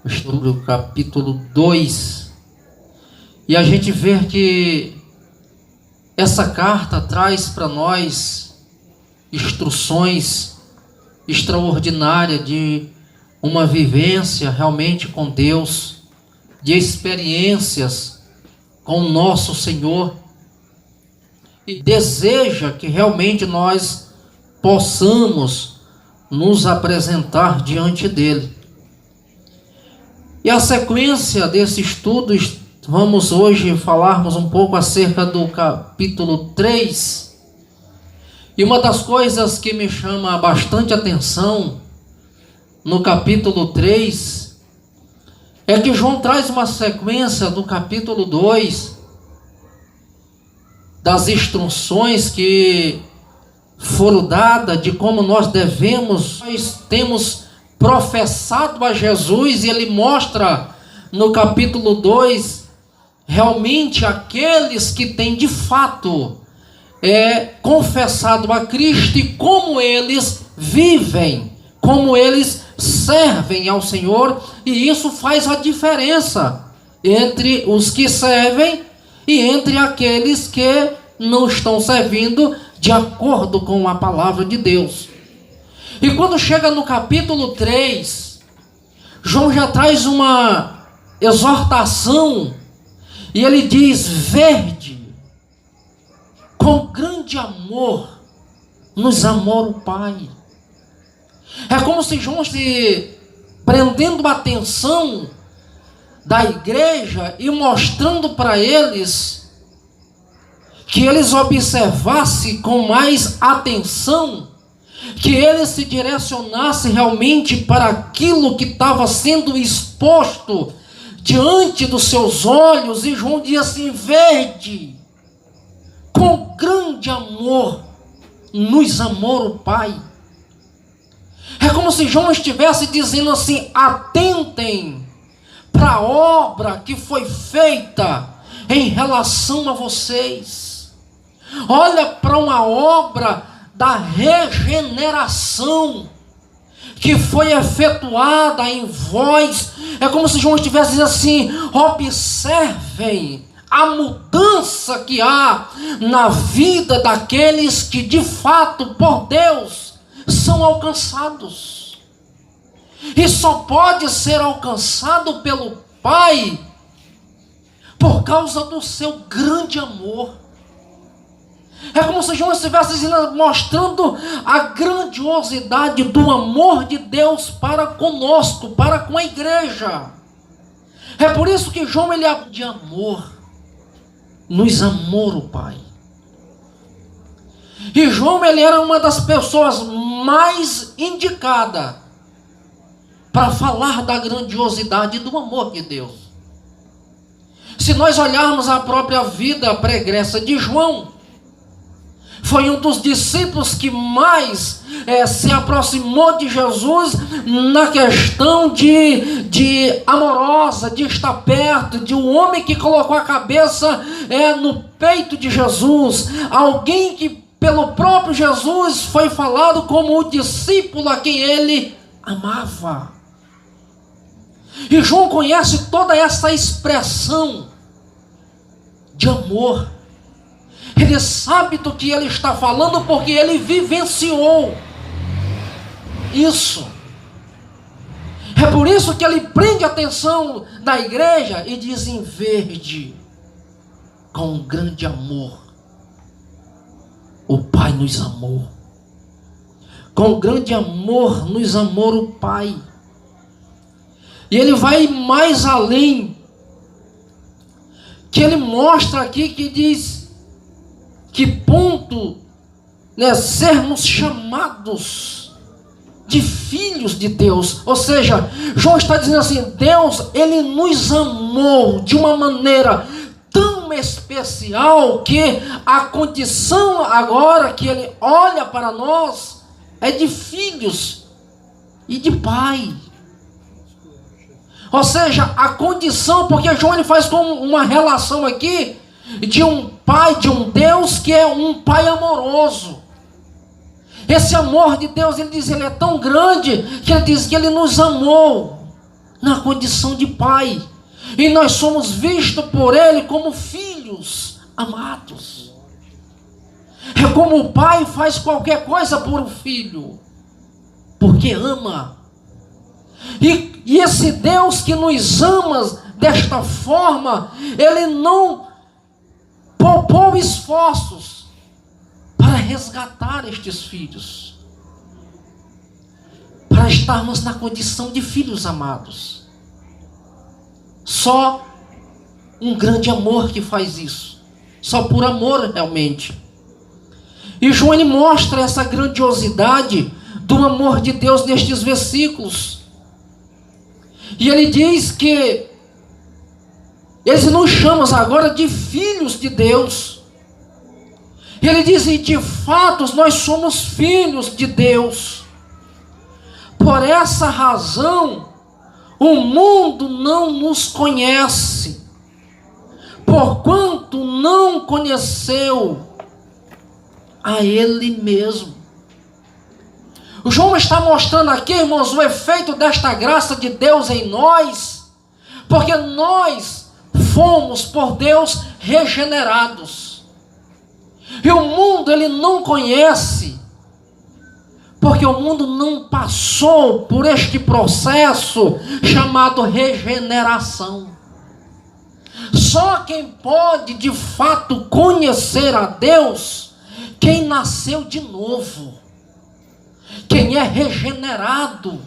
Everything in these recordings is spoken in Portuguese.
sobre o capítulo 2, e a gente vê que essa carta traz para nós instruções extraordinárias de uma vivência realmente com Deus, de experiências com o nosso Senhor, e deseja que realmente nós possamos nos apresentar diante dele. E a sequência desse estudo, vamos hoje falarmos um pouco acerca do capítulo 3. E uma das coisas que me chama bastante atenção no capítulo 3 é que João traz uma sequência do capítulo 2, das instruções que foram dadas de como nós temos professado a Jesus, e ele mostra no capítulo 2 realmente aqueles que têm de fato confessado a Cristo e como eles vivem, como eles servem ao Senhor, e isso faz a diferença entre os que servem e entre aqueles que não estão servindo de acordo com a palavra de Deus. E quando chega no capítulo 3, João já traz uma exortação, e ele diz: vede, com grande amor nos amou o Pai. É como se João se prendendo a atenção da igreja e mostrando para eles que eles observassem com mais atenção, que eles se direcionassem realmente para aquilo que estava sendo exposto diante dos seus olhos. E João diz assim: vede, com grande amor nos amou o Pai. É como se João estivesse dizendo assim: atentem para a obra que foi feita em relação a vocês. Olha para uma obra da regeneração que foi efetuada em vós. É como se João estivesse dizendo assim: observem a mudança que há na vida daqueles que de fato por Deus são alcançados. E só pode ser alcançado pelo Pai por causa do seu grande amor. É como se João estivesse mostrando a grandiosidade do amor de Deus para conosco, para com a igreja. É por isso que João, ele é de amor, nos amou o Pai. E João, ele era uma das pessoas mais indicadas para falar da grandiosidade do amor de Deus. Se nós olharmos a própria vida pregressa de João, foi um dos discípulos que mais se aproximou de Jesus na questão de amorosa, de estar perto, de um homem que colocou a cabeça no peito de Jesus, alguém que pelo próprio Jesus foi falado como o discípulo a quem ele amava. E João conhece toda essa expressão de amor. Ele sabe do que ele está falando porque ele vivenciou isso. É por isso que ele prende a atenção da igreja e diz: em verde, com grande amor, o Pai nos amou. Com grande amor nos amou o Pai. E ele vai mais além, que ele mostra aqui, que diz que ponto, sermos chamados de filhos de Deus. Ou seja, João está dizendo assim: Deus, ele nos amou de uma maneira tão especial que a condição agora que ele olha para nós é de filhos e de pai. Ou seja, a condição, porque João ele faz com uma relação aqui de um pai, de um Deus que é um pai amoroso. Esse amor de Deus, ele diz, ele é tão grande que ele diz que ele nos amou na condição de pai. E nós somos vistos por Ele como filhos amados. É como o pai faz qualquer coisa por um filho, porque ama. E esse Deus que nos ama desta forma, Ele não poupou esforços para resgatar estes filhos, para estarmos na condição de filhos amados. Só um grande amor que faz isso, só por amor realmente. E João, ele mostra essa grandiosidade do amor de Deus nestes versículos. E ele diz que ele nos chama agora de filhos de Deus. Ele diz, e de fato nós somos filhos de Deus. Por essa razão, o mundo não nos conhece, porquanto não conheceu a Ele mesmo. O João está mostrando aqui, irmãos, o efeito desta graça de Deus em nós, porque nós fomos por Deus regenerados. E o mundo, ele não conhece, porque o mundo não passou por este processo chamado regeneração. Só quem pode de fato conhecer a Deus, quem nasceu de novo, quem é regenerado.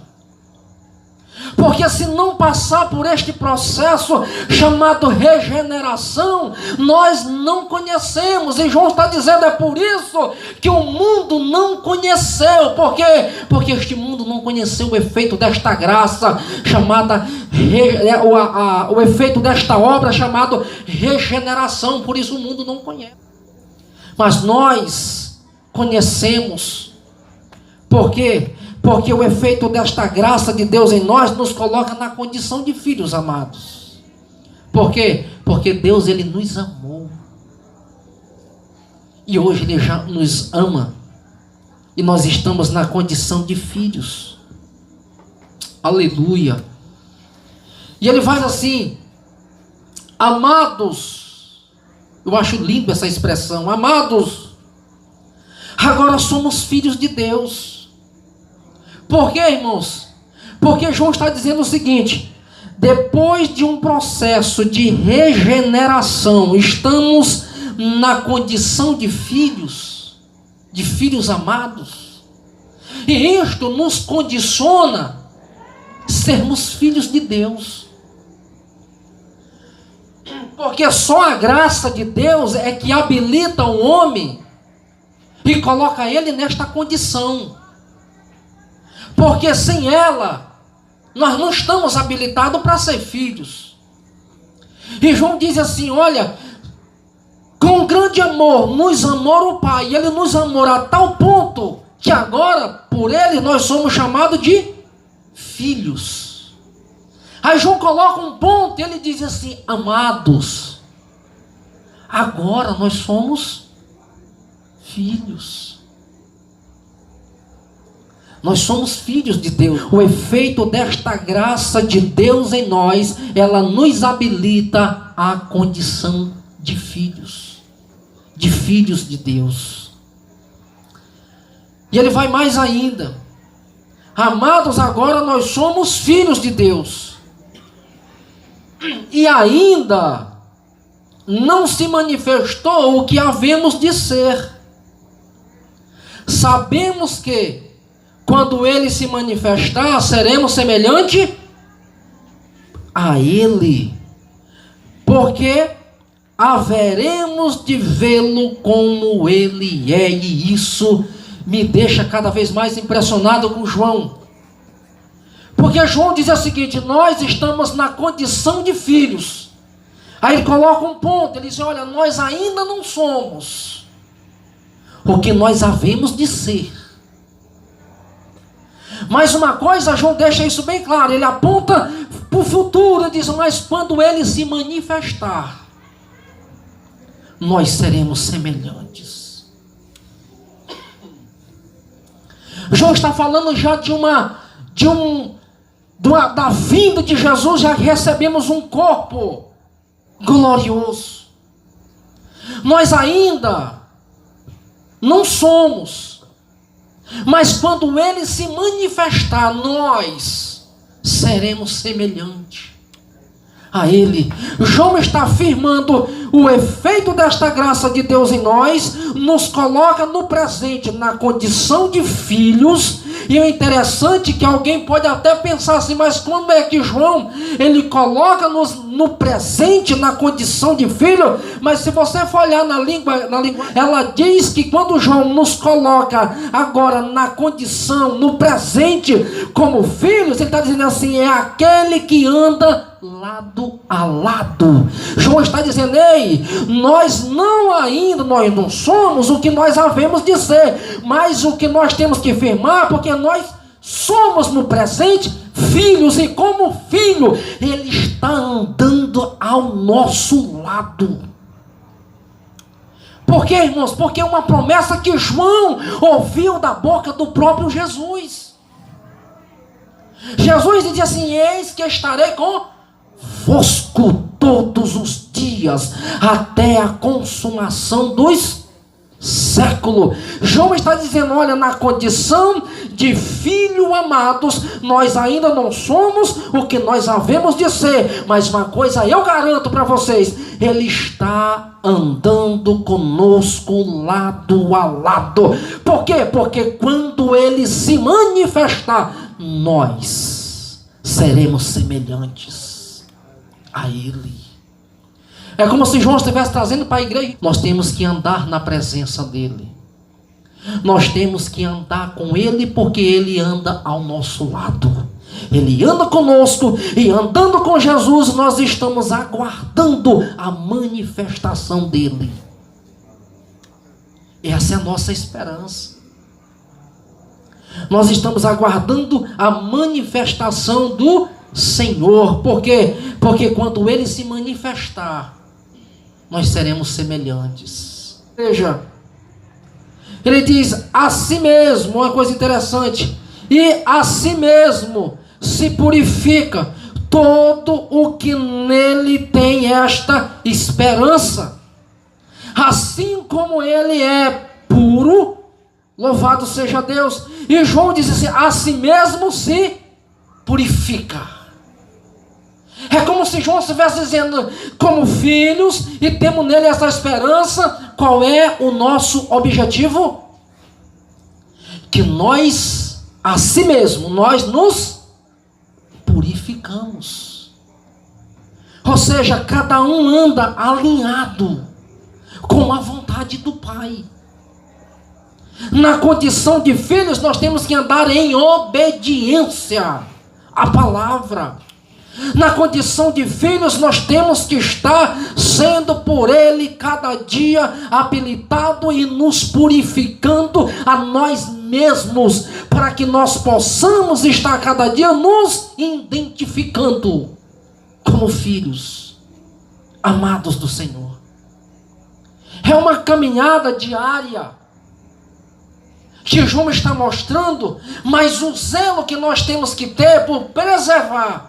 Porque se não passar por este processo chamado regeneração, nós não conhecemos. E João está dizendo, é por isso que o mundo não conheceu. Por quê? Porque este mundo não conheceu o efeito desta graça chamada, o efeito desta obra chamado regeneração. Por isso o mundo não conhece. Mas nós conhecemos. Por quê? Porque o efeito desta graça de Deus em nós nos coloca na condição de filhos amados. Por quê? Porque Deus, Ele nos amou. E hoje Ele já nos ama. E nós estamos na condição de filhos. Aleluia. E Ele faz assim, amados. Eu acho lindo essa expressão, amados. Agora somos filhos de Deus. Por quê, irmãos? Porque João está dizendo o seguinte: depois de um processo de regeneração, estamos na condição de filhos amados. E isto nos condiciona a sermos filhos de Deus. Porque só a graça de Deus é que habilita o homem e coloca ele nesta condição. Porque sem ela, nós não estamos habilitados para ser filhos. E João diz assim, olha, com grande amor, nos amou o Pai. E Ele nos amou a tal ponto, que agora, por Ele, nós somos chamados de filhos. Aí João coloca um ponto, e ele diz assim, amados, agora nós somos filhos. Nós somos filhos de Deus. O efeito desta graça de Deus em nós, ela nos habilita à condição de filhos de Deus. E ele vai mais ainda. Amados, agora nós somos filhos de Deus. E ainda não se manifestou o que havemos de ser. Sabemos que quando Ele se manifestar, seremos semelhante a Ele, porque haveremos de vê-lo como Ele é. E isso me deixa cada vez mais impressionado com João. Porque João diz o seguinte, nós estamos na condição de filhos. Aí ele coloca um ponto, ele diz, olha, nós ainda não somos o que nós havemos de ser. Mas uma coisa, João deixa isso bem claro, ele aponta para o futuro, ele diz, mas quando ele se manifestar, nós seremos semelhantes. João está falando já de da vinda de Jesus, já recebemos um corpo glorioso. Nós ainda não somos, mas quando Ele se manifestar, nós seremos semelhantes a Ele. João está afirmando o efeito desta graça de Deus em nós, nos coloca no presente na condição de filhos. E o interessante é que alguém pode até pensar assim, mas como é que João, ele coloca-nos no presente na condição de filho? Mas se você for olhar na língua, ela diz que quando João nos coloca agora na condição, no presente, como filhos, ele está dizendo assim, é aquele que anda lado a lado. João está dizendo, ei, nós não somos o que nós havemos de ser, mas o que nós temos que firmar, porque nós somos no presente filhos, e como filho, ele está andando ao nosso lado. Por quê, irmãos? Porque é uma promessa que João ouviu da boca do próprio Jesus. Jesus dizia assim, eis que estarei convosco todos os dias, até a consumação dos séculos. João está dizendo, olha, na condição de filho amados, nós ainda não somos o que nós havemos de ser, mas uma coisa eu garanto para vocês, Ele está andando conosco lado a lado. Por quê? Porque quando Ele se manifestar, nós seremos semelhantes a Ele. É como se João estivesse trazendo para a igreja. Nós temos que andar na presença dEle. Nós temos que andar com Ele, porque Ele anda ao nosso lado. Ele anda conosco, e andando com Jesus, nós estamos aguardando a manifestação dEle. Essa é a nossa esperança. Nós estamos aguardando a manifestação do Senhor. Por quê? Porque quando Ele se manifestar, nós seremos semelhantes. Veja, Ele diz a si mesmo, uma coisa interessante, e a si mesmo se purifica todo o que nele tem esta esperança. Assim como Ele é puro, louvado seja Deus. E João diz assim, a si mesmo se purifica. É como se João estivesse dizendo, como filhos, e temos nele essa esperança. Qual é o nosso objetivo? Que nós, a si mesmo, nós nos purificamos. Ou seja, cada um anda alinhado com a vontade do Pai. Na condição de filhos, nós temos que andar em obediência à palavra. Na condição de filhos, nós temos que estar sendo por Ele cada dia habilitado e nos purificando a nós mesmos, para que nós possamos estar cada dia nos identificando como filhos amados do Senhor. É uma caminhada diária que João está mostrando, mas o zelo que nós temos que ter por preservar.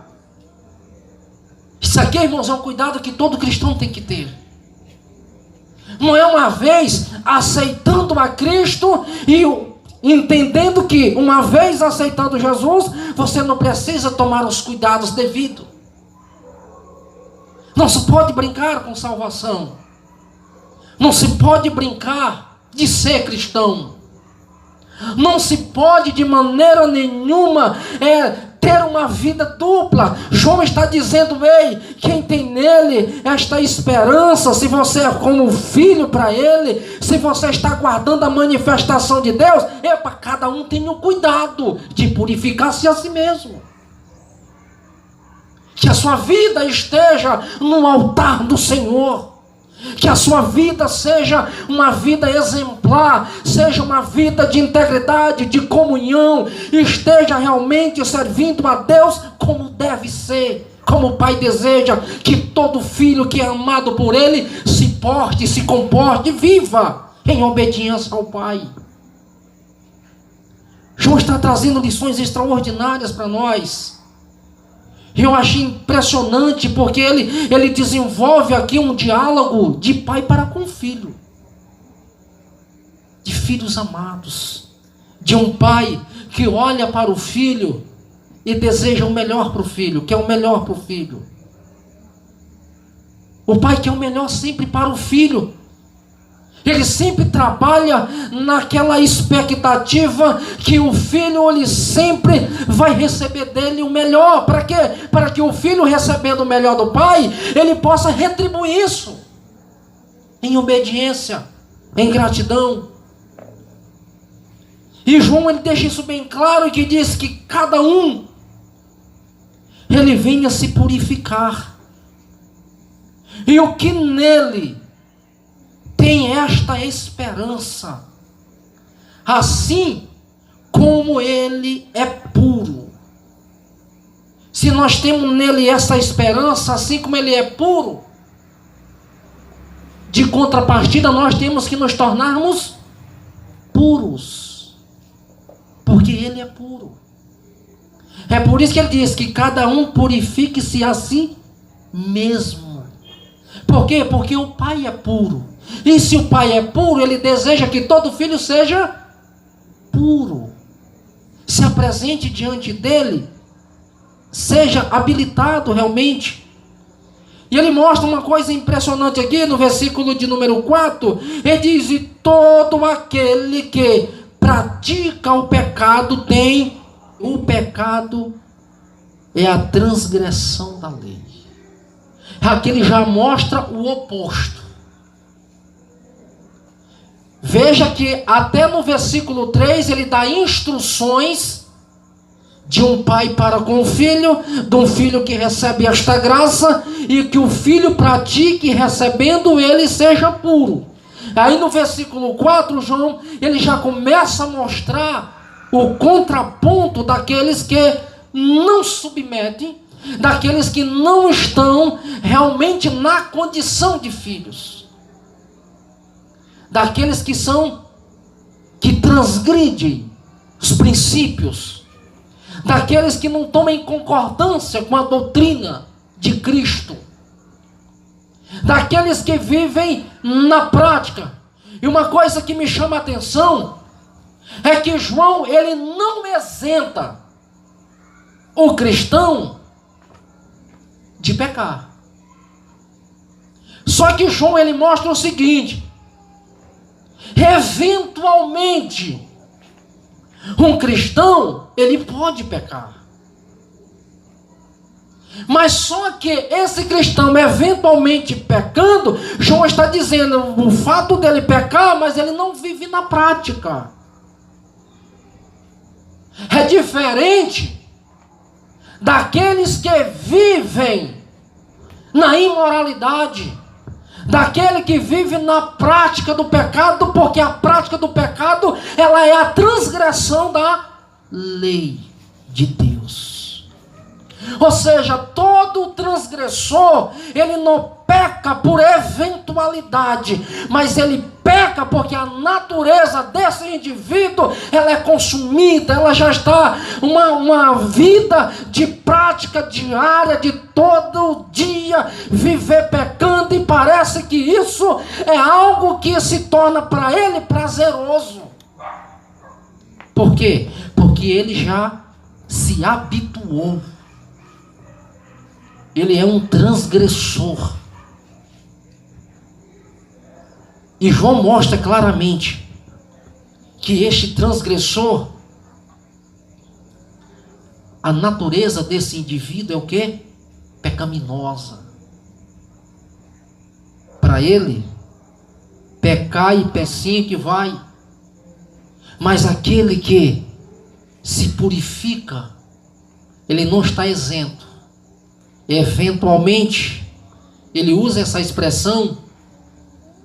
Isso aqui, irmãos, é um cuidado que todo cristão tem que ter. Não é uma vez aceitando a Cristo e entendendo que uma vez aceitando Jesus, você não precisa tomar os cuidados devidos. Não se pode brincar com salvação. Não se pode brincar de ser cristão. Não se pode de maneira nenhuma ter uma vida dupla. João está dizendo, ei, quem tem nele esta esperança, se você é como filho para ele, se você está guardando a manifestação de Deus, para cada um tenha o cuidado de purificar-se a si mesmo. Que a sua vida esteja no altar do Senhor. Que a sua vida seja uma vida exemplar, seja uma vida de integridade, de comunhão, esteja realmente servindo a Deus como deve ser, como o Pai deseja que todo filho que é amado por Ele se porte, se comporte, viva em obediência ao Pai. João está trazendo lições extraordinárias para nós. Eu achei impressionante, porque ele desenvolve aqui um diálogo de pai para com filho, de filhos amados, de um pai que olha para o filho e deseja o melhor para o filho, quer o melhor para o filho. O pai quer o melhor sempre para o filho. Ele sempre trabalha naquela expectativa que o filho ele sempre vai receber dele o melhor. Para quê? Para que o filho, recebendo o melhor do pai, ele possa retribuir isso em obediência, em gratidão. E João ele deixa isso bem claro, que diz que cada um ele venha se purificar. E o que nele tem esta esperança, assim como ele é puro. Se nós temos nele essa esperança, assim como ele é puro, de contrapartida nós temos que nos tornarmos puros, porque ele é puro. É por isso que ele diz que cada um purifique-se a si mesmo. Por quê? Porque o pai é puro. E se o pai é puro, ele deseja que todo filho seja puro. Se apresente diante dele, seja habilitado realmente. E ele mostra uma coisa impressionante aqui no versículo de número 4. Ele diz: e todo aquele que pratica o pecado tem... O pecado é a transgressão da lei. Aqui ele já mostra o oposto. Veja que até no versículo 3 ele dá instruções de um pai para com o filho, de um filho que recebe esta graça, e que o filho pratique, recebendo ele, seja puro. Aí no versículo 4, João, ele já começa a mostrar o contraponto daqueles que não submetem, daqueles que não estão realmente na condição de filhos, daqueles que transgridem os princípios, daqueles que não tomam em concordância com a doutrina de Cristo, daqueles que vivem na prática. E uma coisa que me chama a atenção é que João, ele não isenta o cristão de pecar. Só que João, ele mostra o seguinte: eventualmente um cristão, ele pode pecar. Mas só que esse cristão eventualmente pecando, João está dizendo o fato dele pecar, mas ele não vive na prática. É diferente daqueles que vivem na imoralidade, daquele que vive na prática do pecado, porque a prática do pecado, ela é a transgressão da lei de Deus. Ou seja, todo transgressor, ele não peca por eventualidade, mas ele peca porque a natureza desse indivíduo, ela é consumida, ela já está uma vida de prática diária, de todo dia viver pecando, e parece que isso é algo que se torna para ele prazeroso. Por quê? Porque ele já se habituou. Ele é um transgressor. E João mostra claramente que este transgressor, a natureza desse indivíduo é o quê? Pecaminosa. Para ele, pecar e pecinha que vai. Mas aquele que se purifica, ele não está isento. Eventualmente, ele usa essa expressão,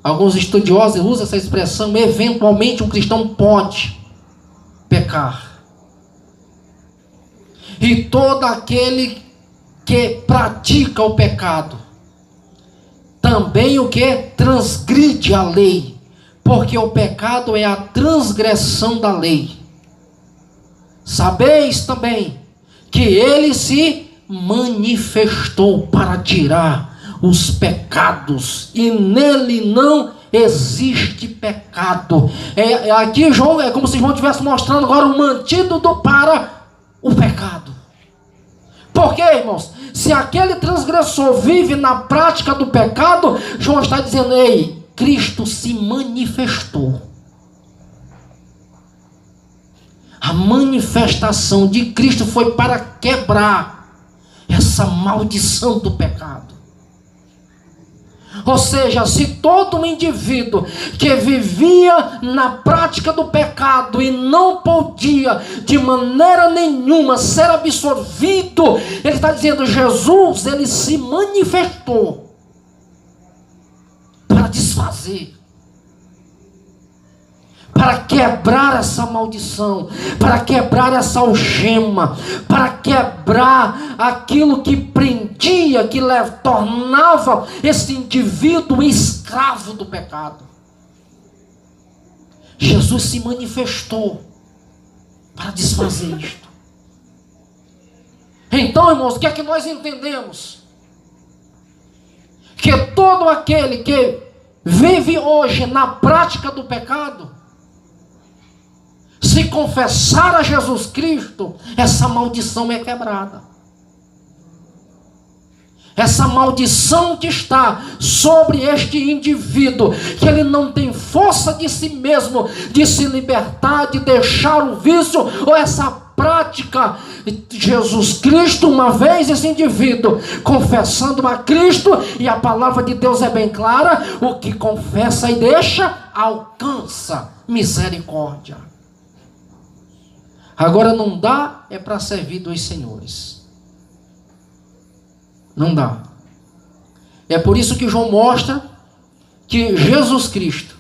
alguns estudiosos usam essa expressão, eventualmente um cristão pode pecar. E todo aquele que pratica o pecado, também o que? Transgride a lei, porque o pecado é a transgressão da lei. Sabeis também que ele se manifestou para tirar os pecados, e nele não existe pecado. Aqui João, é como se João estivesse mostrando agora um antídoto para o pecado. Por quê, irmãos? Se aquele transgressor vive na prática do pecado, João está dizendo: ei, Cristo se manifestou. A manifestação de Cristo foi para quebrar essa maldição do pecado. Ou seja, se todo um indivíduo que vivia na prática do pecado e não podia de maneira nenhuma ser absorvido, ele está dizendo: Jesus, ele se manifestou para desfazer, para quebrar essa maldição, para quebrar essa algema, para quebrar aquilo que prendia, que tornava esse indivíduo escravo do pecado. Jesus se manifestou para desfazer isto. Então, irmãos, o que é que nós entendemos? Que todo aquele que vive hoje na prática do pecado, se confessar a Jesus Cristo, essa maldição é quebrada. Essa maldição que está sobre este indivíduo, que ele não tem força de si mesmo, de se libertar, de deixar o vício, ou essa prática, Jesus Cristo, uma vez esse indivíduo confessando a Cristo, e a palavra de Deus é bem clara: o que confessa e deixa, alcança misericórdia. Agora não dá é para servir dois senhores. Não dá. É por isso que João mostra que Jesus Cristo,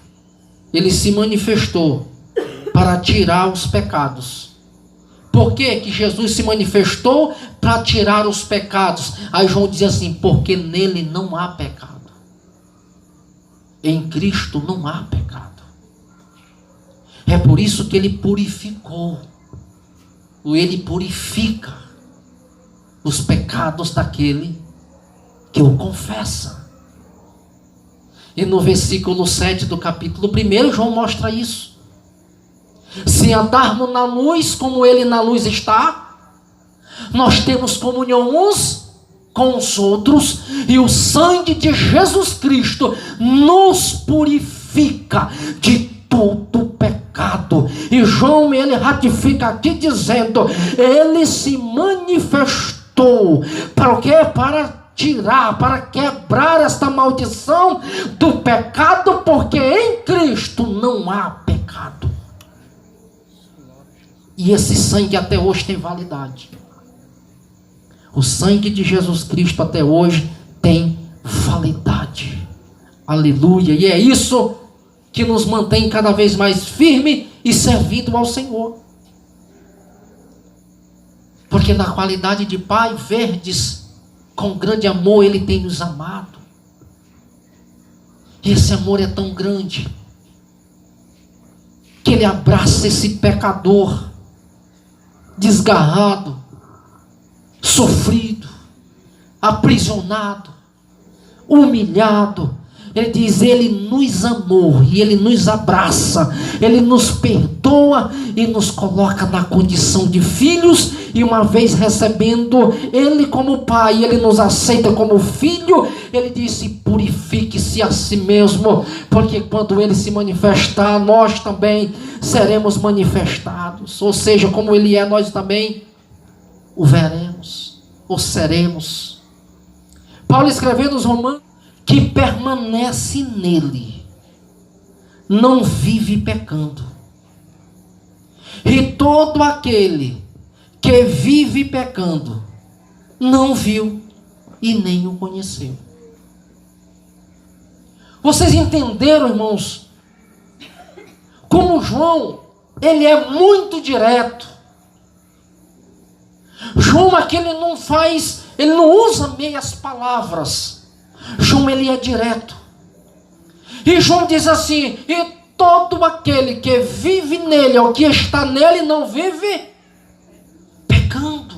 ele se manifestou para tirar os pecados. Por que que Jesus se manifestou para tirar os pecados? Aí João diz assim: porque nele não há pecado. Em Cristo não há pecado. É por isso que ele purificou. Ele purifica os pecados daquele que o confessa. E no versículo 7 do capítulo 1, João mostra isso. Se andarmos na luz como ele na luz está, nós temos comunhão uns com os outros, e o sangue de Jesus Cristo nos purifica de todo pecado. E João, ele ratifica aqui dizendo: ele se manifestou para o quê? Para tirar, para quebrar esta maldição do pecado, porque em Cristo não há pecado. E esse sangue até hoje tem validade. O sangue de Jesus Cristo até hoje tem validade. Aleluia. E é isso que nos mantém cada vez mais firme e servindo ao Senhor. Porque na qualidade de Pai, verdes, com grande amor Ele tem nos amado. E esse amor é tão grande que Ele abraça esse pecador desgarrado, sofrido, aprisionado, humilhado. Ele diz: ele nos amou e ele nos abraça, ele nos perdoa e nos coloca na condição de filhos. E uma vez recebendo ele como pai, ele nos aceita como filho. Ele disse: purifique-se a si mesmo, porque quando ele se manifestar, nós também seremos manifestados. Ou seja, como ele é, nós também o veremos, ou seremos. Paulo escrevendo aos Romanos: que permanece nele, não vive pecando. E todo aquele que vive pecando, não viu e nem o conheceu. Vocês entenderam, irmãos? Como João, ele é muito direto. João aqui, ele não usa meias palavras. João, ele é direto. E João diz assim: e todo aquele que vive nele, ou que está nele, não vive pecando.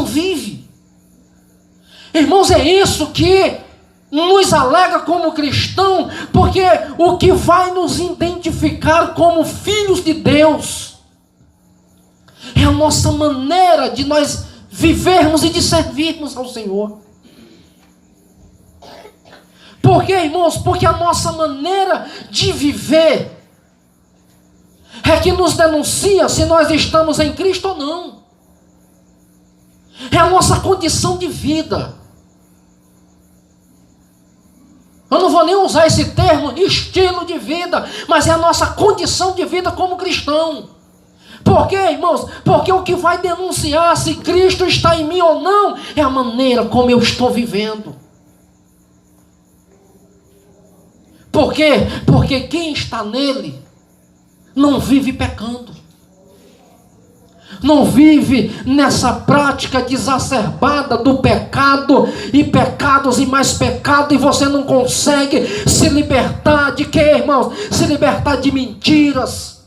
não vive. Irmãos, é isso que nos alegra como cristão, porque o que vai nos identificar como filhos de Deus é a nossa maneira de nós vivermos e de servirmos ao Senhor. Por quê, irmãos? Porque a nossa maneira de viver é que nos denuncia se nós estamos em Cristo ou não. É a nossa condição de vida. Eu não vou nem usar esse termo, estilo de vida, mas é a nossa condição de vida como cristão. Por quê, irmãos? Porque o que vai denunciar se Cristo está em mim ou não é a maneira como eu estou vivendo. Por quê? Porque quem está nele não vive pecando. Não vive nessa prática desacerbada do pecado, e pecados e mais pecado, e você não consegue se libertar de quê, irmãos? Se libertar de mentiras,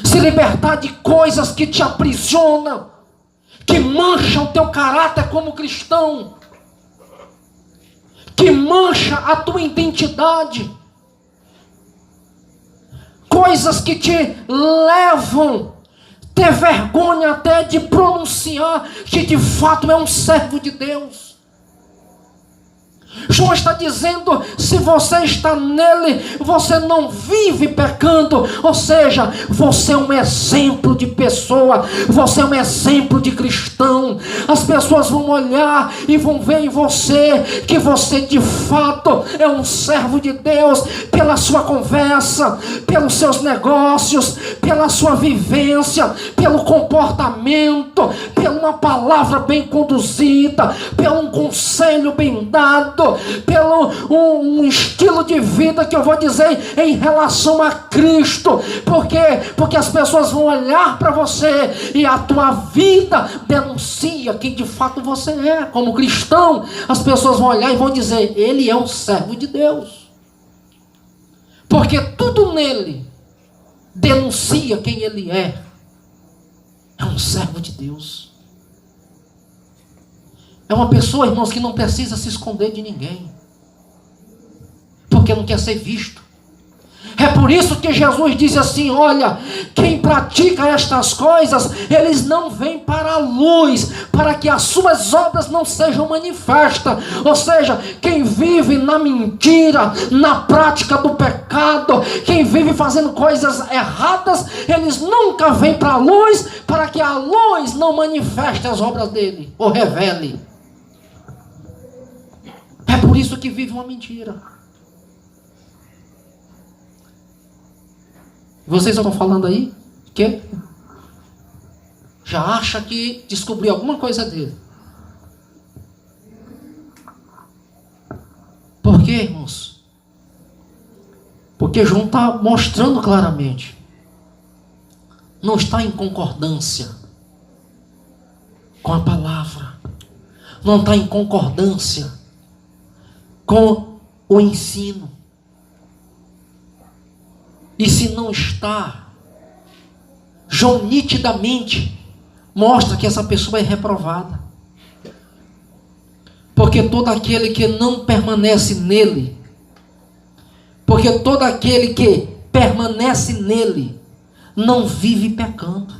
se libertar de coisas que te aprisionam, que mancham o teu caráter como cristão, que mancha a tua identidade, coisas que te levam ter vergonha até de pronunciar que de fato é um servo de Deus. João está dizendo, se você está nele, você não vive pecando, ou seja, você é um exemplo de pessoa, você é um exemplo de cristão. As pessoas vão olhar e vão ver em você que você de fato é um servo de Deus, pela sua conversa, pelos seus negócios, pela sua vivência, pelo comportamento, pela uma palavra bem conduzida, pelo um conselho bem dado, pelo um estilo de vida que eu vou dizer em relação a Cristo. Por quê? Porque as pessoas vão olhar para você e a tua vida denuncia quem de fato você é. Como cristão, as pessoas vão olhar e vão dizer, ele é um servo de Deus. Porque tudo nele denuncia quem ele é. É um servo de Deus. É uma pessoa, irmãos, que não precisa se esconder de ninguém, porque não quer ser visto. É por isso que Jesus diz assim, olha, quem pratica estas coisas, eles não vêm para a luz, para que as suas obras não sejam manifestas. Ou seja, quem vive na mentira, na prática do pecado, quem vive fazendo coisas erradas, eles nunca vêm para a luz, para que a luz não manifeste as obras dele, ou revele. É por isso que vive uma mentira. Vocês estão falando aí que já acha que descobriu alguma coisa dele. Por quê, irmãos? Porque João está mostrando claramente. Não está em concordância com a palavra. Não está em concordância com o ensino. E se não está, João nitidamente mostra que essa pessoa é reprovada. Porque todo aquele que não permanece nele, porque todo aquele que permanece nele, não vive pecando,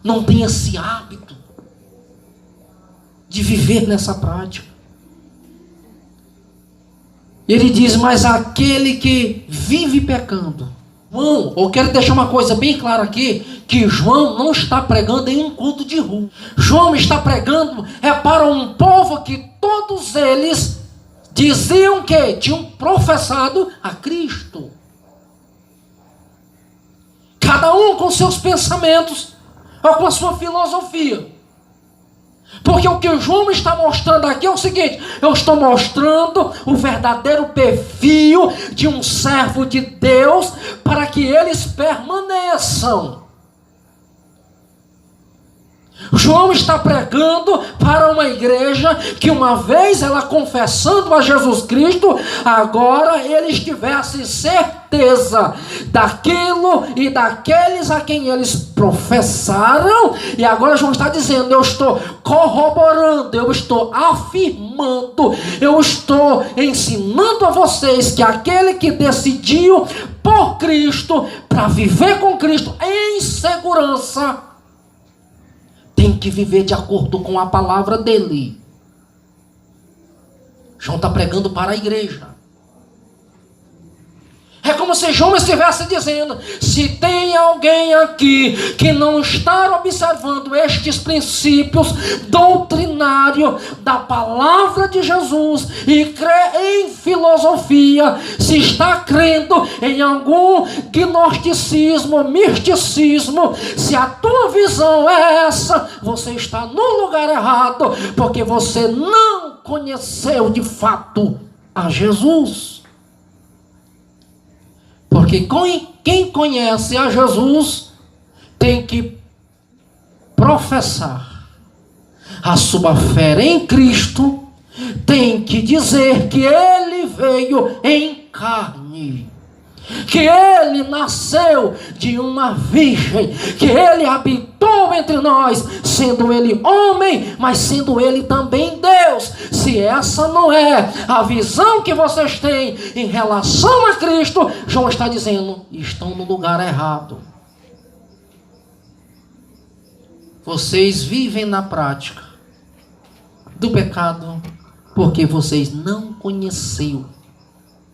não tem esse hábito de viver nessa prática. Ele diz, mas aquele que vive pecando. João, eu quero deixar uma coisa bem clara aqui, que João não está pregando em um culto de rua. João está pregando para um povo que todos eles diziam que tinham professado a Cristo. Cada um com seus pensamentos, ou com a sua filosofia. Porque o que João está mostrando aqui é o seguinte, eu estou mostrando o verdadeiro perfil de um servo de Deus, para que eles permaneçam. João está pregando para uma igreja que, uma vez ela confessando a Jesus Cristo, agora eles tivessem certeza daquilo e daqueles a quem eles professaram. E agora João está dizendo: eu estou corroborando, eu estou afirmando, eu estou ensinando a vocês que aquele que decidiu por Cristo, para viver com Cristo em segurança, tem que viver de acordo com a palavra dele. João está pregando para a igreja. É como se João estivesse dizendo: se tem alguém aqui que não está observando estes princípios doutrinários da palavra de Jesus e crê em filosofia, se está crendo em algum gnosticismo, misticismo, se a tua visão é essa, você está no lugar errado, porque você não conheceu de fato a Jesus. Porque quem conhece a Jesus tem que professar a sua fé em Cristo, tem que dizer que ele veio em carne, que ele nasceu de uma virgem, que ele habitou entre nós, sendo ele homem, mas sendo ele também Deus. Se essa não é a visão que vocês têm em relação a Cristo, João está dizendo: estão no lugar errado. Vocês vivem na prática do pecado porque vocês não conheceram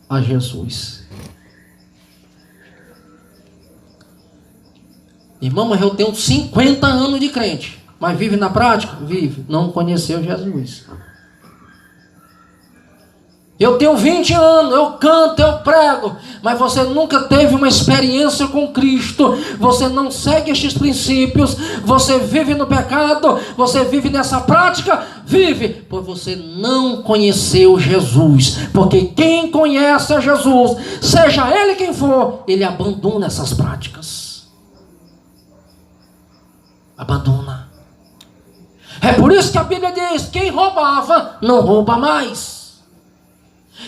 a Jesus. Irmão, mas eu tenho 50 anos de crente, mas vive na prática? Vive. Não conheceu Jesus. Eu tenho 20 anos, eu canto, eu prego, mas você nunca teve uma experiência com Cristo, você não segue estes princípios, você vive no pecado, você vive nessa prática, vive, pois você não conheceu Jesus, porque quem conhece a Jesus, seja ele quem for, ele abandona essas práticas. Abandona. É por isso que a Bíblia diz: quem roubava, não rouba mais.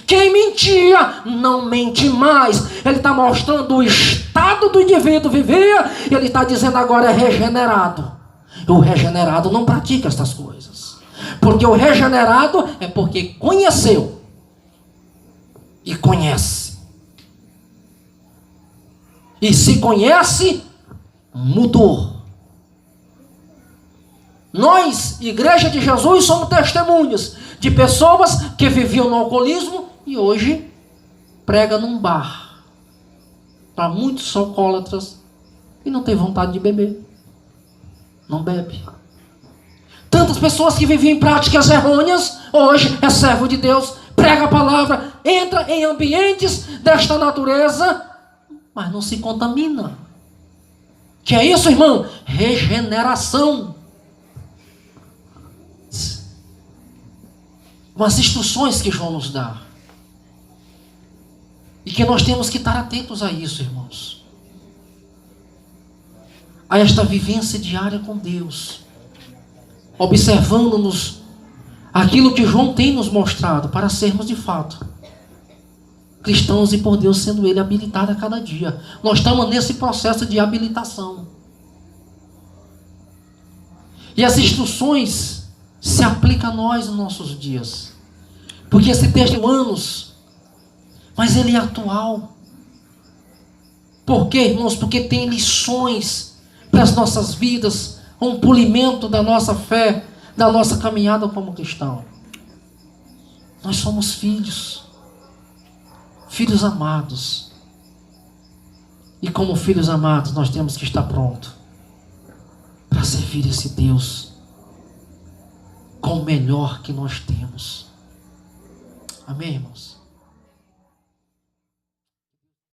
Quem mentia, não mente mais. Ele está mostrando o estado do indivíduo vivia, e ele está dizendo agora é regenerado. O regenerado não pratica estas coisas, porque o regenerado é porque conheceu e conhece. E se conhece, mudou. Nós, Igreja de Jesus, somos testemunhas de pessoas que viviam no alcoolismo e hoje prega num bar para muitos alcoólatras e não tem vontade de beber, não bebe. Tantas pessoas que viviam em práticas errôneas, hoje é servo de Deus, prega a palavra, entra em ambientes desta natureza, mas não se contamina. Que é isso, irmão? Regeneração. Umas instruções que João nos dá. E que nós temos que estar atentos a isso, irmãos. A esta vivência diária com Deus. Observando-nos aquilo que João tem nos mostrado para sermos de fato cristãos e por Deus sendo Ele habilitado a cada dia. Nós estamos nesse processo de habilitação. E as instruções se aplicam a nós nos nossos dias. Porque esse texto tem anos, mas ele é atual. Por quê, irmãos? Porque tem lições para as nossas vidas, um polimento da nossa fé, da nossa caminhada como cristão. Nós somos filhos amados. E como filhos amados, nós temos que estar prontos para servir esse Deus com o melhor que nós temos. Amém, irmãos?